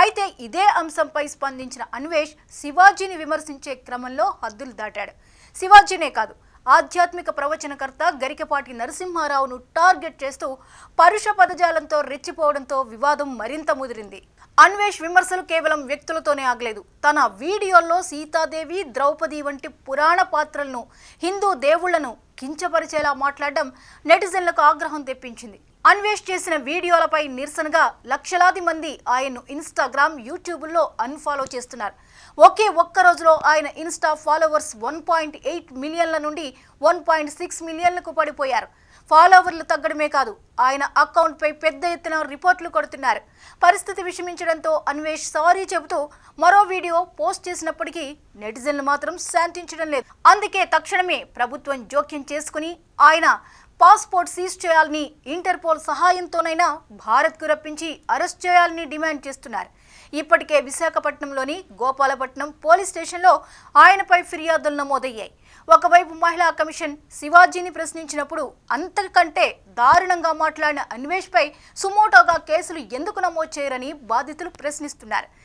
అయితే ఇదే అంశంపై స్పందించిన అన్వేష్ శివాజీని విమర్శించే క్రమంలో హద్దులు దాటాడు. శివాజీనే కాదు, ఆధ్యాత్మిక ప్రవచనకర్త గరికపాటి నరసింహారావును టార్గెట్ చేస్తూ పరుష పదజాలంతో రెచ్చిపోవడంతో వివాదం మరింత ముదిరింది. అన్వేష్ విమర్శలు కేవలం వ్యక్తులతోనే ఆగలేదు. తన వీడియోల్లో సీతాదేవి, ద్రౌపది వంటి పురాణ పాత్రలను, హిందూ దేవుళ్లను కించపరిచేలా మాట్లాడడం నెటిజన్లకు ఆగ్రహం తెప్పించింది. అన్వేష్ చేసిన వీడియోలపై నిరసనగా లక్షలాది మంది ఆయన్ను ఇన్స్టాగ్రామ్, యూట్యూబ్లో అన్ఫాలో చేస్తున్నారు. ఒక్క రోజులో ఆయన ఇన్స్టా ఫాలోవర్స్ 1.8 మిలియన్ల నుండి 1.6 మిలియన్లకు పడిపోయారు. ఫాలోవర్లు తగ్గడమే కాదు, ఆయన అకౌంట్పై పెద్ద ఎత్తున రిపోర్ట్లు కొడుతున్నారు. పరిస్థితి విషమించడంతో అన్వేష్ సారీ చెబుతూ మరో వీడియో పోస్ట్ చేసినప్పటికీ నెటిజన్లు మాత్రం శాంతించడం లేదు. అందుకే తక్షణమే ప్రభుత్వం జోక్యం చేసుకుని ఆయన పాస్పోర్ట్ సీజ్ చేయాలని, ఇంటర్పోల్ సహాయంతోనైనా భారత్కు రప్పించి అరెస్ట్ చేయాలని డిమాండ్ చేస్తున్నారు. ఇప్పటికే విశాఖపట్నంలోని గోపాలపట్నం పోలీస్ స్టేషన్లో ఆయనపై ఫిర్యాదులు నమోదయ్యాయి. ఒకవైపు మహిళా కమిషన్ శివాజీని ప్రశ్నించినప్పుడు అంతకంటే దారుణంగా మాట్లాడిన అన్వేష్పై సుమోటోగా కేసులు ఎందుకు నమోదు చేయరని బాధితులు ప్రశ్నిస్తున్నారు.